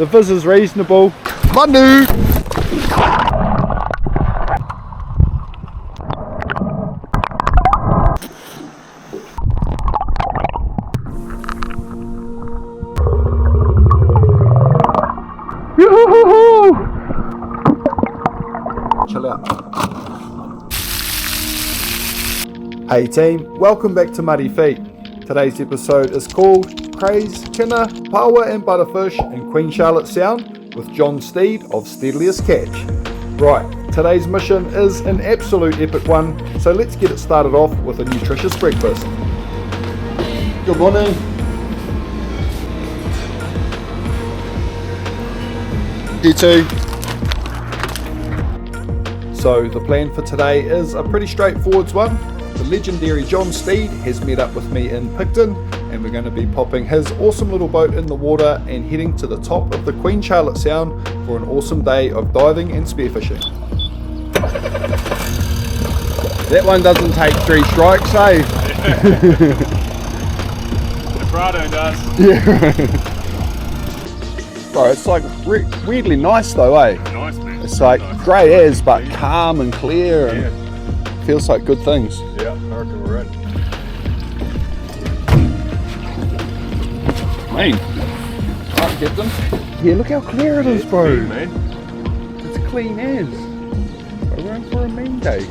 The viz is reasonable. Manu! Yoo-hoo-hoo-hoo! Chill out. Hey team, welcome back to Muddy Feet. Today's episode is called Crays, Kina, Pāua and Butterfish in Queen Charlotte Sound with John Stead of Steadliest Catch. Right, today's mission is an absolute epic one, so let's get it started off with a nutritious breakfast. Good morning. You too. So the plan for today is a pretty straightforward one. The legendary John Stead has met up with me in Picton and we're going to be popping his awesome little boat in the water and heading to the top of the Queen Charlotte Sound for an awesome day of diving and spearfishing. That one doesn't take 3 strikes, eh? The Prado does. Yeah. Bro, it's like weirdly nice though, eh? Nice, man. It's like grey as but calm and clear and feels like good things. Yeah, I reckon we're in. Man. Alright, Captain. Yeah, look how clear it is, bro. Clean, man. It's clean as. We're in for a mean day.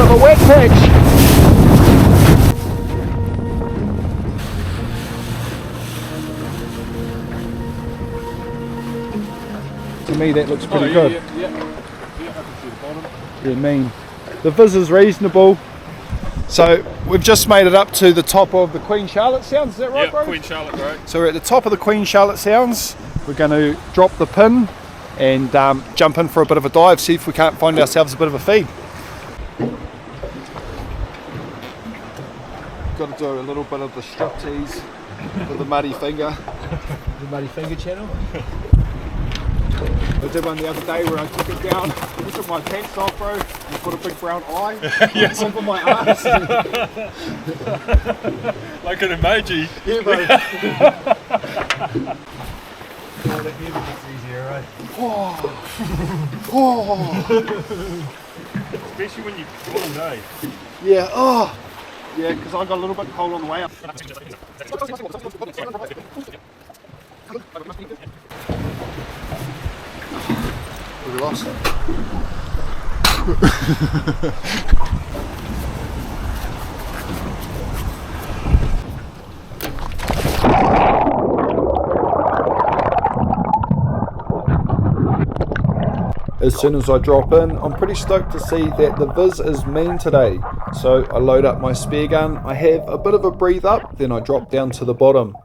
A wet pitch. To me that looks pretty good. Yeah, I can see the bottom. Yeah, mean. The viz is reasonable. So we've just made it up to the top of the Queen Charlotte Sounds, is that right, bro? Queen Charlotte, right? So we're at the top of the Queen Charlotte Sounds. We're going to drop the pin and jump in for a bit of a dive, see if we can't find ourselves a bit of a feed. Got to do a little bit of the striptease with the muddy finger. The muddy finger channel. I did one the other day where I took it down, took my pants off, bro, and put a big brown eye Yes. over my ass. Like an emoji. Yeah, bro. The head gets easier, right? Especially when you pull all day. Yeah, oh. Yeah, because I got a little bit cold on the way up. We lost it. As soon as I drop in, I'm pretty stoked to see that the viz is mean today. So I load up my spear gun, I have a bit of a breathe up, then I drop down to the bottom.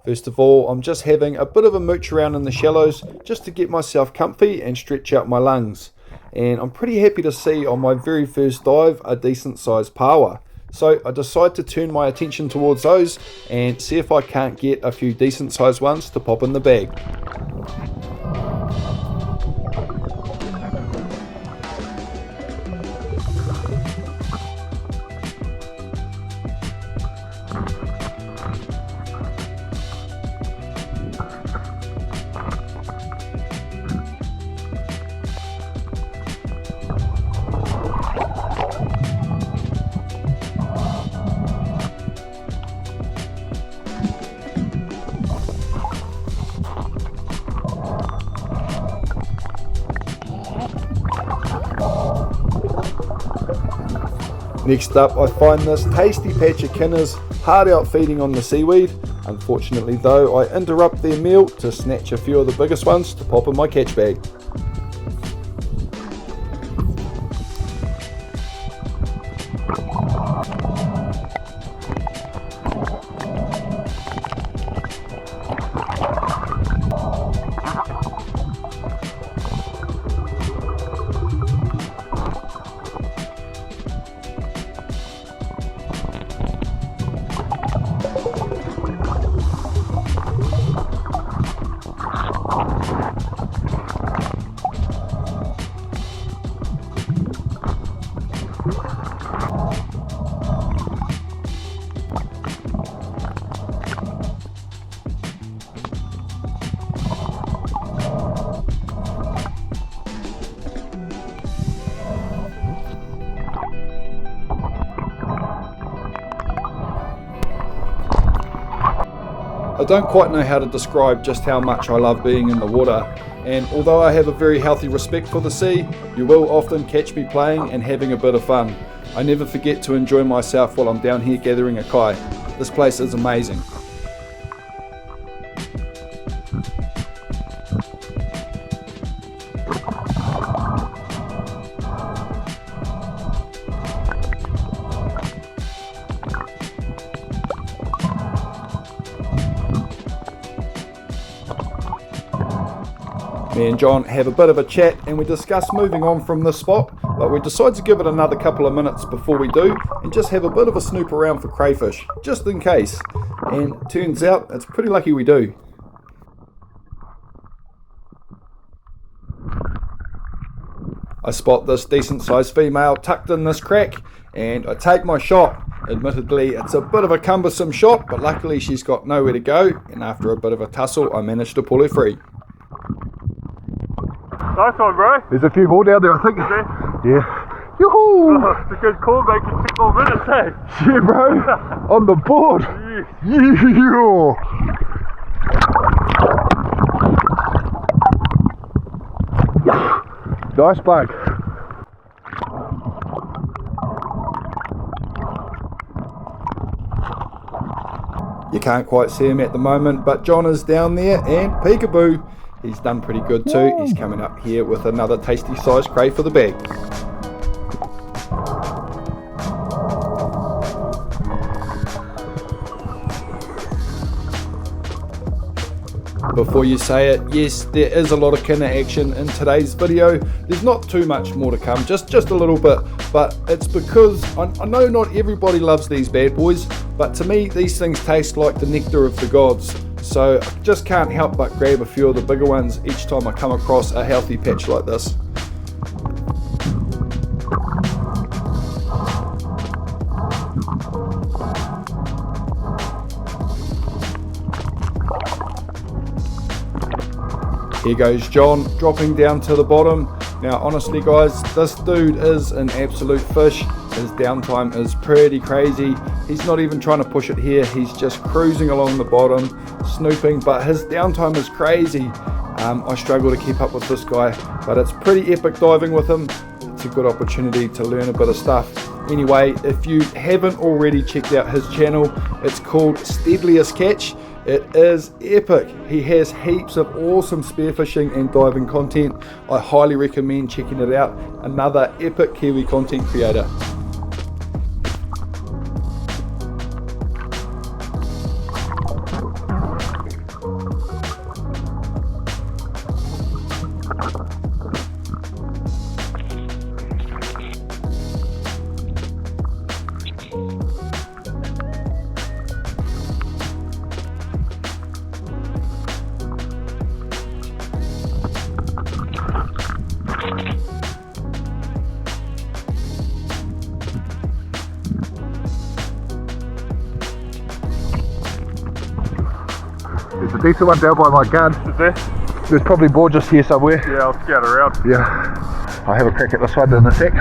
First of all, I'm just having a bit of a mooch around in the shallows just to get myself comfy and stretch out my lungs. And I'm pretty happy to see on my very first dive a decent sized Pāua. So I decide to turn my attention towards those and see if I can't get a few decent sized ones to pop in the bag. Next up, I find this tasty patch of Kinas hard out feeding on the seaweed. Unfortunately though, I interrupt their meal to snatch a few of the biggest ones to pop in my catch bag. I don't quite know how to describe just how much I love being in the water, and although I have a very healthy respect for the sea, you will often catch me playing and having a bit of fun. I never forget to enjoy myself while I'm down here gathering a kai. This place is amazing. Me and John have a bit of a chat and we discuss moving on from this spot, but we decide to give it another couple of minutes before we do and just have a bit of a snoop around for crayfish, just in case. And turns out it's pretty lucky we do. I spot this decent sized female tucked in this crack and I take my shot. Admittedly, it's a bit of a cumbersome shot, but luckily she's got nowhere to go, and after a bit of a tussle I managed to pull her free. Nice one, bro. There's a few more down there, I think. Yeah. Yoo-hoo! Oh, it's a good call, mate. For 2 more minutes, hey? Yeah, bro. On the board. Yeah. Nice bug. You can't quite see him at the moment, but John is down there and peekaboo. He's done pretty good too. He's coming up here with another tasty sized cray for the bag. Before you say it, yes, there is a lot of Kina action in today's video. There's not too much more to come, just a little bit, but it's because I know not everybody loves these bad boys, but to me these things taste like the nectar of the gods. So I just can't help but grab a few of the bigger ones each time I come across a healthy patch like this. Here goes John, dropping down to the bottom. Now honestly guys, this dude is an absolute fish. His downtime is pretty crazy. He's not even trying to push it here, he's just cruising along the bottom, snooping, but his downtime is crazy. I struggle to keep up with this guy, but it's pretty epic diving with him. It's a good opportunity to learn a bit of stuff. Anyway, if you haven't already checked out his channel, it's called Steadliest Catch. It is epic. He has heaps of awesome spearfishing and diving content. I highly recommend checking it out. Another epic Kiwi content creator. There's a decent one down by my gun. Is there? There's probably more just here somewhere. Yeah, I'll scout around. Yeah. I'll have a crack at this one in a sec.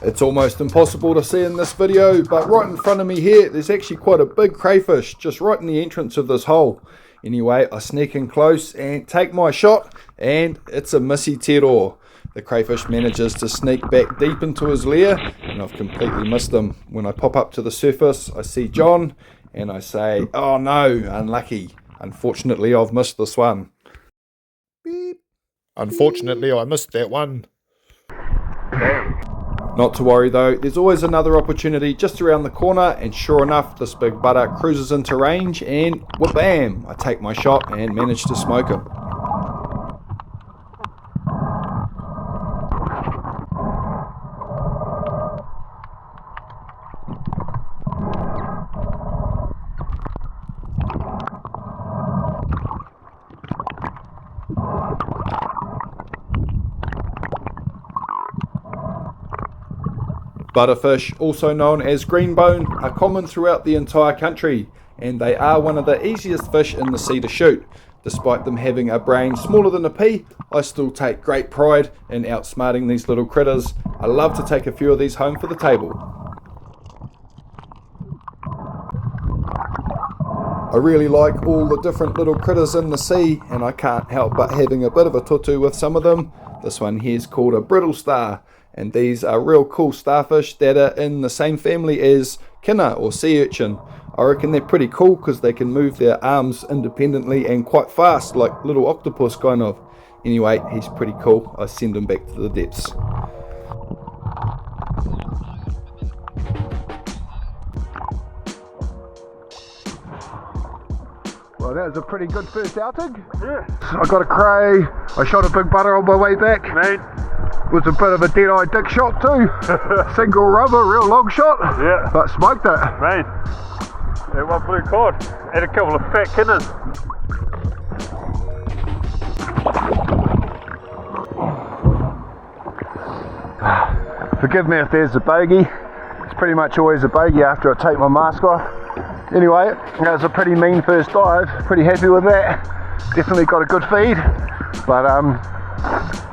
It's almost impossible to see in this video, but right in front of me here, there's actually quite a big crayfish just right in the entrance of this hole. Anyway, I sneak in close and take my shot, and it's a missy tero. The crayfish manages to sneak back deep into his lair, and I've completely missed him. When I pop up to the surface, I see John, and I say, oh no, unlucky. Unfortunately, I've missed this one. Beep. Unfortunately, I missed that one. Not to worry though, there's always another opportunity just around the corner, and sure enough, this big butter cruises into range, and wha-bam, I take my shot and manage to smoke him. Butterfish, also known as greenbone, are common throughout the entire country, and they are one of the easiest fish in the sea to shoot. Despite them having a brain smaller than a pea, I still take great pride in outsmarting these little critters. I love to take a few of these home for the table. I really like all the different little critters in the sea, and I can't help but having a bit of a tutu with some of them. This one here is called a brittle star, and these are real cool starfish that are in the same family as Kina or sea urchin. I reckon they're pretty cool because they can move their arms independently and quite fast, like little octopus kind of. Anyway, he's pretty cool. I send him back to the depths. Well, that was a pretty good first outing. Yeah. I got a cray. I shot a big butter on my way back. Mate. Was a bit of a dead-eye dick shot too. Single rubber, real long shot. Yeah. But smoked it. Mate. That one blue cod. And a couple of fat Kinas. Forgive me if there's a bogey. It's pretty much always a bogey after I take my mask off. Anyway, that was a pretty mean first dive. Pretty happy with that. Definitely got a good feed. But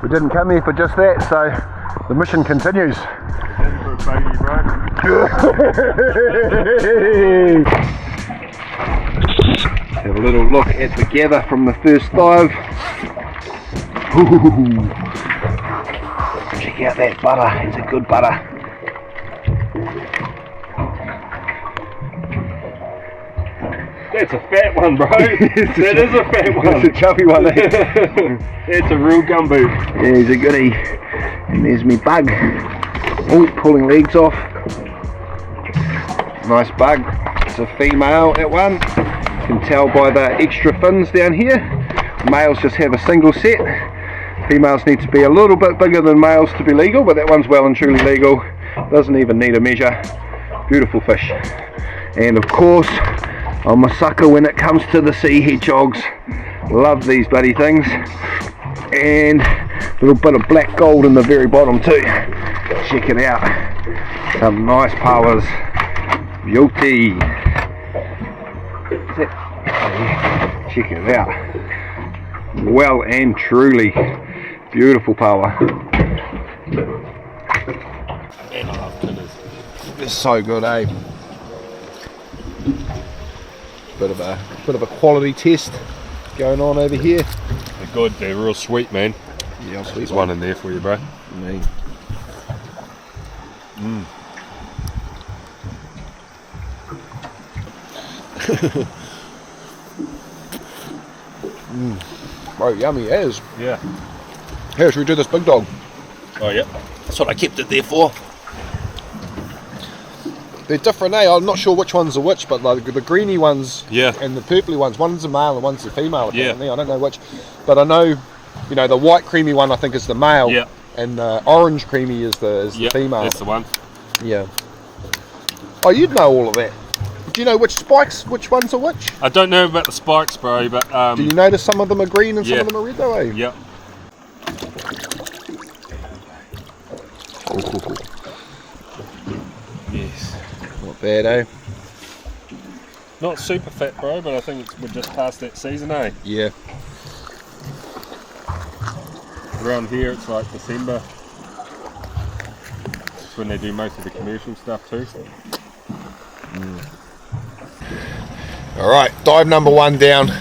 we didn't come here for just that, so the mission continues. Have a little look at the gather from the first dive. Ooh. Check out that butter, it's a good butter. That's a fat one, bro. That is a fat one. It's a chubby one. It's a real gumbo. Yeah, he's a goodie. And there's me bug. Oh, pulling legs off. Nice bug. It's a female, that one. You can tell by the extra fins down here. Males just have a single set. Females need to be a little bit bigger than males to be legal, but that one's well and truly legal. Doesn't even need a measure. Beautiful fish. And of course, I'm a sucker when it comes to the sea hedgehogs. Love these bloody things. And a little bit of black gold in the very bottom too. Check it out. Some nice Pāuas. Beauty. Check it out. Well and truly beautiful Pāua. Man, I love Kinas. They're so good, eh? Bit of a quality test going on over here. They're good, they're real sweet, man. Yeah, sweet. There's one in there for you, bro. Me. Bro, yummy as. Yeah. Here, should we do this big dog? Oh, yeah. That's what I kept it there for. They're different, eh? I'm not sure which ones are which, but like the greeny ones and the purpley ones, one's a male and one's a female apparently. I don't know which, but I know, you know, the white creamy one I think is the male, and the orange creamy is the female. That's the one. Yeah. Oh, you'd know all of that. Do you know which spikes, which ones are which? I don't know about the spikes, bro, but do you notice some of them are green and some of them are red though, eh? Yep. Cool. Yes. Not bad, eh? Not super fat, bro, but I think we're just past that season, eh? Yeah. Around here it's like December. That's when they do most of the commercial stuff too. Alright, dive number 1 down.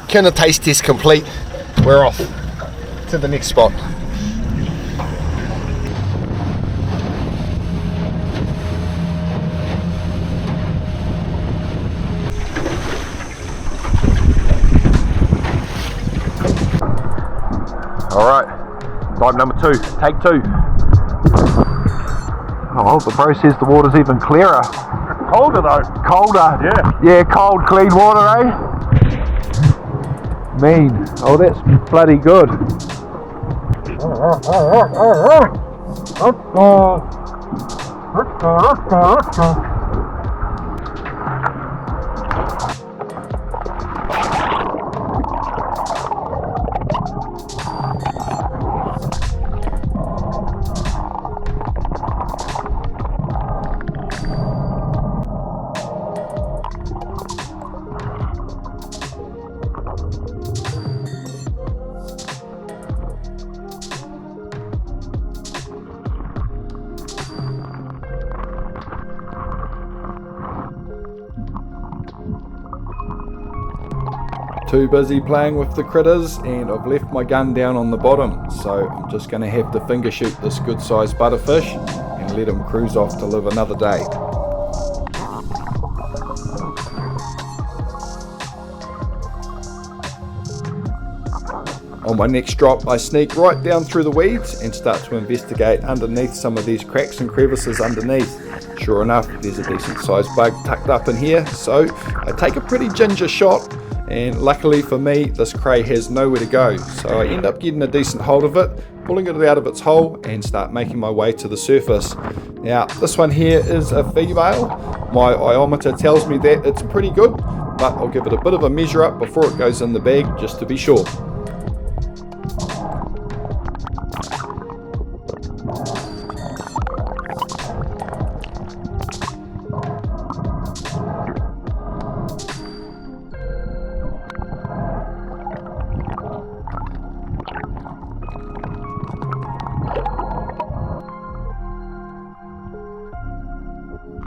Kina taste test complete. We're off to the next spot. Alright, dive number 2, take 2. Oh, the bro says the water's even clearer. Colder though. Colder? Yeah, cold, clean water, eh? Mean. Oh, that's bloody good. Too busy playing with the critters, and I've left my gun down on the bottom, so I'm just going to have to finger shoot this good sized butterfish and let him cruise off to live another day. On my next drop, I sneak right down through the weeds and start to investigate underneath some of these cracks and crevices underneath. Sure enough, there's a decent sized bug tucked up in here, so I take a pretty ginger shot, and luckily for me, this cray has nowhere to go, so I end up getting a decent hold of it, pulling it out of its hole and start making my way to the surface. Now, this one here is a female. My iometer tells me that it's pretty good, but I'll give it a bit of a measure up before it goes in the bag just to be sure.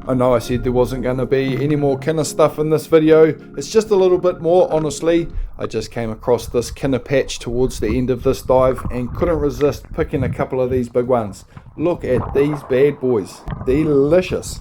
I know I said there wasn't going to be any more Kina stuff in this video. It's just a little bit more, honestly. I just came across this Kina patch towards the end of this dive and couldn't resist picking a couple of these big ones. Look at these bad boys. Delicious.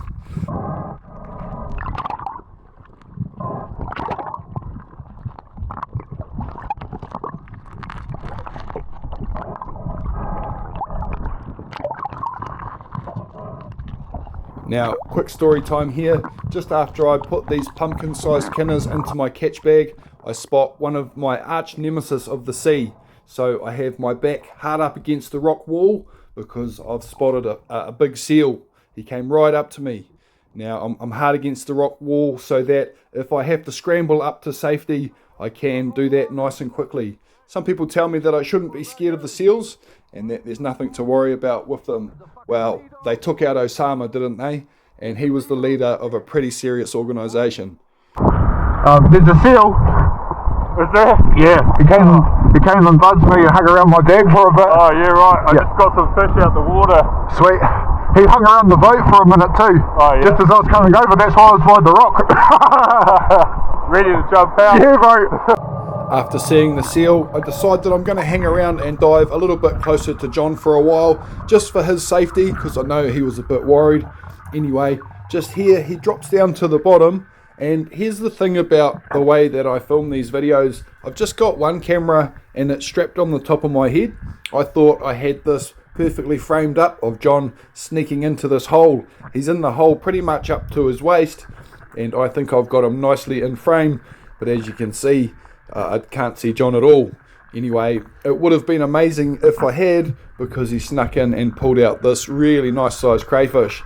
Now, quick story time here. Just after I put these pumpkin-sized Kinas into my catch bag, I spot one of my arch nemesis of the sea. So I have my back hard up against the rock wall because I've spotted a big seal. He came right up to me. Now, I'm hard against the rock wall so that if I have to scramble up to safety, I can do that nice and quickly. Some people tell me that I shouldn't be scared of the seals and that there's nothing to worry about with them. Well, they took out Osama, didn't they? And he was the leader of a pretty serious organisation. There's a seal. Is there? Yeah, he came and buzzed me and hung around my bag for a bit. Oh yeah, right. I just got some fish out the water. Sweet. He hung around the boat for a minute too. Oh yeah. Just as I was coming over, that's why I was by the rock. Ready to jump out? Yeah, bro. After seeing the seal, I decide that I'm going to hang around and dive a little bit closer to John for a while, just for his safety, because I know he was a bit worried. Anyway, just here, he drops down to the bottom, and here's the thing about the way that I film these videos. I've just got one camera, and it's strapped on the top of my head. I thought I had this perfectly framed up of John sneaking into this hole. He's in the hole pretty much up to his waist, and I think I've got him nicely in frame, but as you can see, I can't see John at all. Anyway, it would have been amazing if I had, because he snuck in and pulled out this really nice sized crayfish.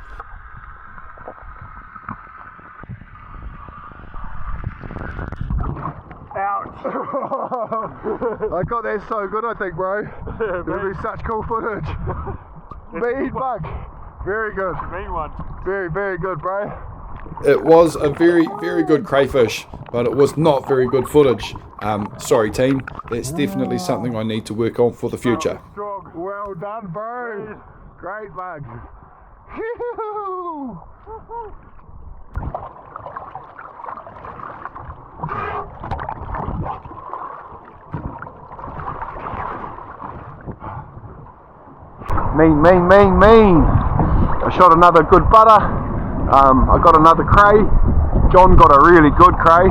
Ouch. I got that so good, I think, bro. It'll be such cool footage. Mean bug. Very good. Mean one. Very, very good, bro. It was a very, very good crayfish, but it was not very good footage. Sorry team, that's definitely something I need to work on for the future. Well done, bro. Great bug. Mean. I shot another good butter. I got another cray. John got a really good cray.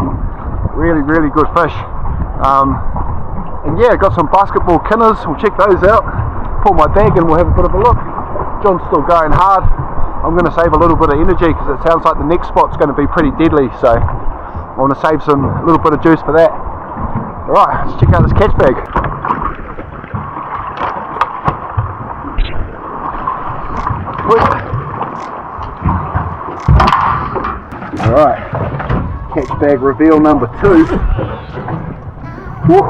Really, really good fish. And yeah, got some basketball Kinas. We'll check those out. Pull my bag and we'll have a bit of a look. John's still going hard. I'm going to save a little bit of energy because it sounds like the next spot's going to be pretty deadly. So I want to save a little bit of juice for that. Alright, let's check out this catch bag. Alright, catch bag reveal number 2. Woo.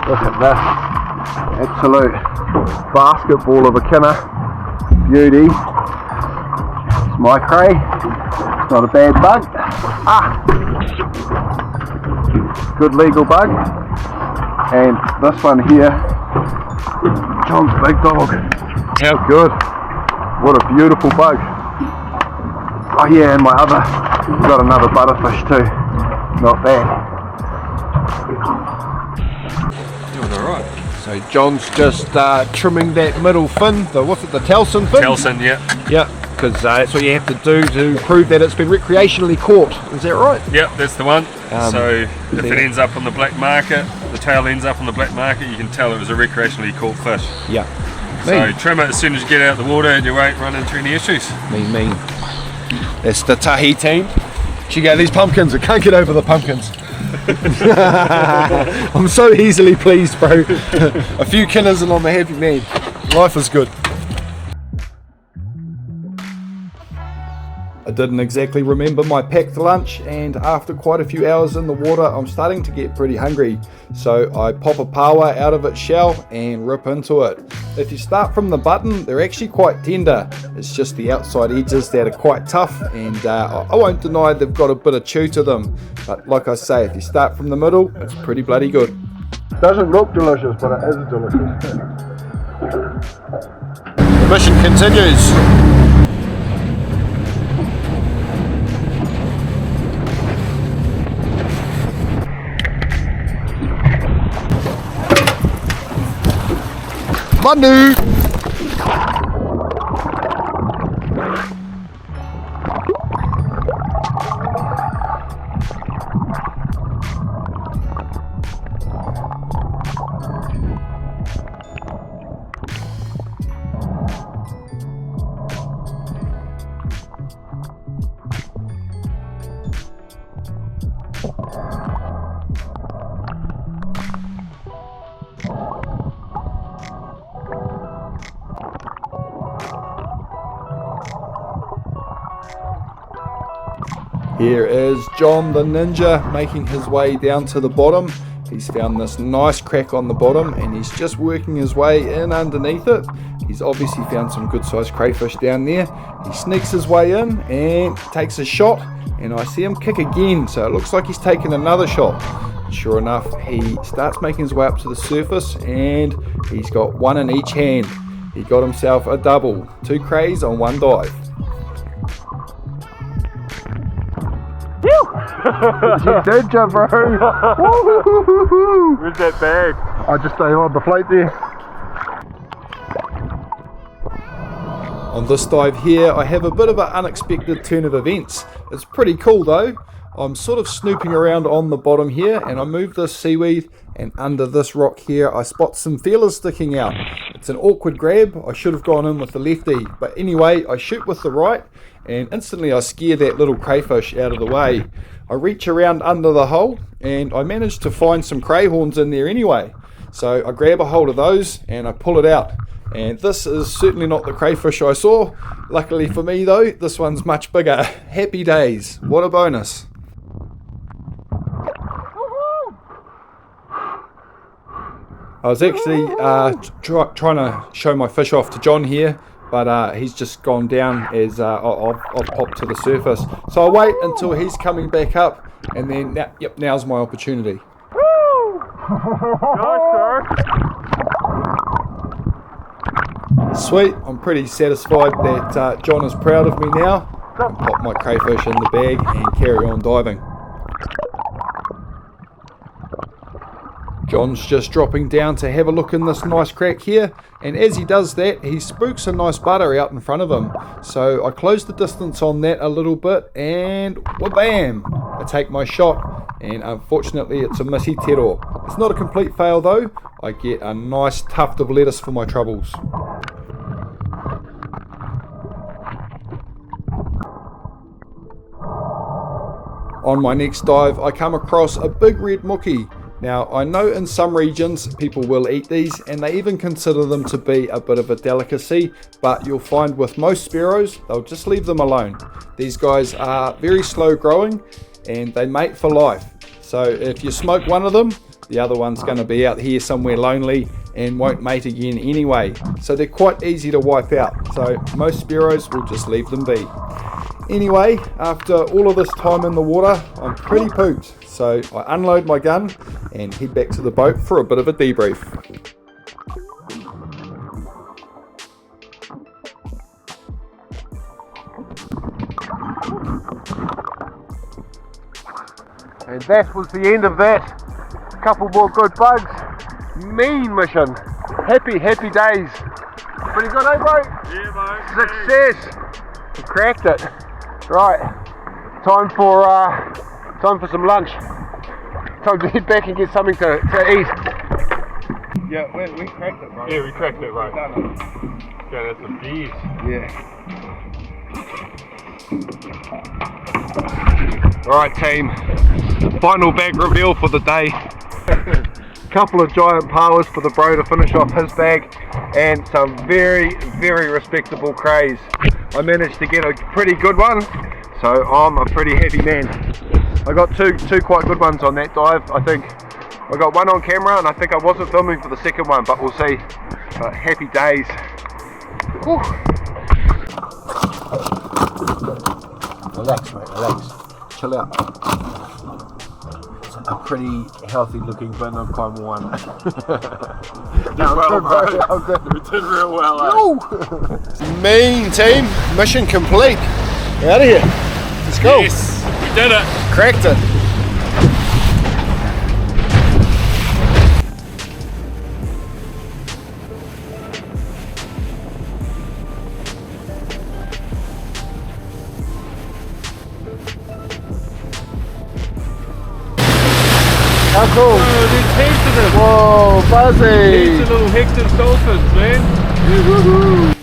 Look at this, absolute basketball of a Kina, beauty. It's my cray, it's not a bad bug. Good legal bug. And this one here, John's big dog. How good, what a beautiful bug. Oh yeah, and my got another butterfish too. Not bad. Doing alright. So John's just trimming that middle fin, the Telson fin? Telson, yeah. Yeah, because that's what you have to do to prove that it's been recreationally caught. Is that right? Yep, that's the one. So if it ends up on the black market, the tail ends up on the black market, you can tell it was a recreationally caught fish. Yeah. So trim it as soon as you get out of the water and you won't run into any issues. Mean. That's the Tahi team. Check out these pumpkins, I can't get over the pumpkins. I'm so easily pleased, bro. A few Kinas and I'm a happy man. Life is good. I didn't exactly remember my packed lunch, and after quite a few hours in the water I'm starting to get pretty hungry, so I pop a Pāua out of its shell and rip into it. If you start from the button, they're actually quite tender. It's just the outside edges that are quite tough, and I won't deny they've got a bit of chew to them, but like I say, if you start from the middle, it's pretty bloody good. Doesn't look delicious, but it is delicious. The mission continues. Manu! Here is John the Ninja making his way down to the bottom. He's found this nice crack on the bottom and he's just working his way in underneath it. He's obviously found some good sized crayfish down there. He sneaks his way in and takes a shot, and I see him kick again, so it looks like he's taken another shot. Sure enough, he starts making his way up to the surface and he's got one in each hand. He got himself a double, 2 crays on one dive. You did ya, bro? Where's that bag? I just stayed on the float there. On this dive here, I have a bit of an unexpected turn of events. It's pretty cool though. I'm sort of snooping around on the bottom here and I move this seaweed, and under this rock here I spot some feelers sticking out. It's an awkward grab. I should have gone in with the lefty, but anyway I shoot with the right and instantly I scare that little crayfish out of the way. I reach around under the hole and I manage to find some cray horns in there anyway. So I grab a hold of those and I pull it out. And this is certainly not the crayfish I saw. Luckily for me though, this one's much bigger. Happy days. What a bonus. I was actually trying to show my fish off to John here, but he's just gone down as I've popped to the surface. So I wait until he's coming back up, and then, now's my opportunity. Woo! Nice, sir. Sweet, I'm pretty satisfied that John is proud of me now. I can pop my crayfish in the bag and carry on diving. John's just dropping down to have a look in this nice crack here, and as he does that he spooks a nice butter out in front of him. So I close the distance on that a little bit and wha-bam! I take my shot, and unfortunately it's a missy tero. It's not a complete fail though. I get a nice tuft of lettuce for my troubles. On my next dive I come across a big red mookie. Now I know in some regions people will eat these and they even consider them to be a bit of a delicacy, but you'll find with most sparrows they'll just leave them alone. These guys are very slow growing and they mate for life. So if you smoke one of them, the other one's going to be out here somewhere lonely and won't mate again anyway. So they're quite easy to wipe out. So most sparrows will just leave them be. Anyway, after all of this time in the water, I'm pretty pooped. So I unload my gun and head back to the boat for a bit of a debrief. And that was the end of that. Couple more good bugs. Mean mission. Happy days. Pretty good, eh, bro? Yeah, mate. Success. We cracked it. Right. Time for some lunch. Time to head back and get something to eat. Yeah, we cracked it, bro. Yeah, we cracked it, right. Done it. Yeah, that's a beast. Yeah. Alright team, final bag reveal for the day. Couple of giant Pāuas for the bro to finish off his bag, and some very respectable crays. I managed to get a pretty good one, so I'm a pretty happy man. I got two quite good ones on that dive. I think I got one on camera, and I think I wasn't filming for the second one, but we'll see. But happy days. Whew. Relax, mate, relax. Chill out. It's a pretty healthy looking bin of Climber 1. I'm good. We did real well, Mean team, mission complete. Out of here. Let's go. Yes, we did it. Cracked it. How cool. Oh, there's heaps of them. Whoa, buzzy. Heaps of little hectic dolphins, man. Woo-hoo-hoo.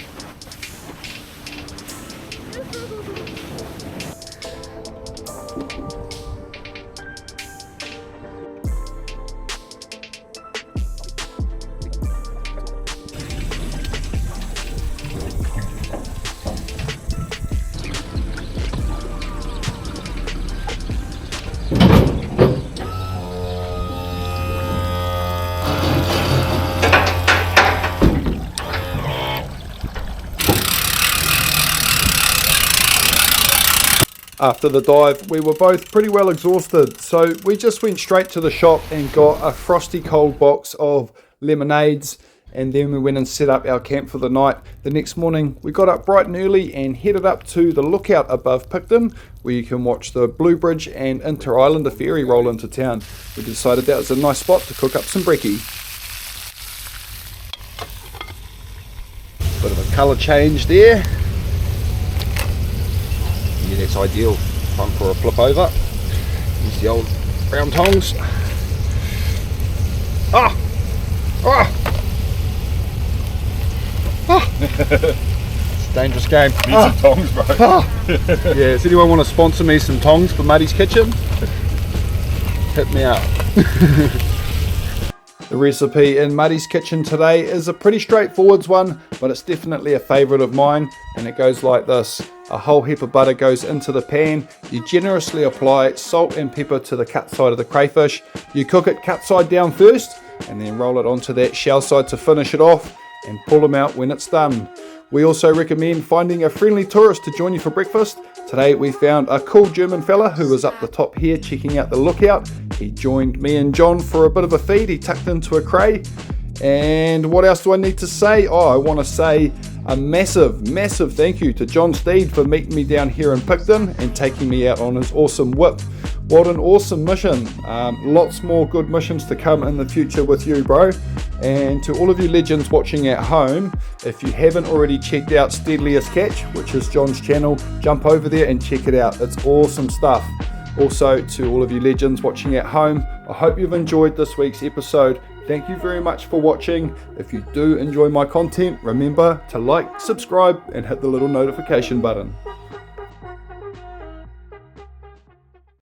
After the dive, we were both pretty well exhausted, so we just went straight to the shop and got a frosty cold box of lemonades, and then we went and set up our camp for the night. The next morning, we got up bright and early and headed up to the lookout above Picton, where you can watch the Blue Bridge and Inter-Islander ferry roll into town. We decided that was a nice spot to cook up some brekkie. Bit of a colour change there. Yeah, that's ideal. Time for a flip over. Use the old round tongs. Ah! Ah! Ah! It's a dangerous game. Need some tongs, bro. Ah! Yeah, does anyone want to sponsor me some tongs for Muddy's Kitchen? Hit me up. The recipe in Muddy's Kitchen today is a pretty straightforward one, but it's definitely a favourite of mine, and it goes like this. A whole heap of butter goes into the pan. You generously apply salt and pepper to the cut side of the crayfish. You cook it cut side down first, and then roll it onto that shell side to finish it off, and pull them out when it's done. We also recommend finding a friendly tourist to join you for breakfast. Today we found a cool German fella who was up the top here checking out the lookout. He joined me and John for a bit of a feed. He tucked into a cray. And what else do I need to say? Oh, I want to say a massive thank you to John Stead for meeting me down here in Picton and taking me out on his awesome whip. What an awesome mission. Lots more good missions to come in the future with you, bro. And to all of you legends watching at home, if you haven't already checked out Steadliest Catch, which is John's channel, jump over there and check it out. It's awesome stuff. Also, to all of you legends watching at home, I hope you've enjoyed this week's episode. Thank you very much for watching. If you do enjoy my content, remember to like, subscribe, and hit the little notification button.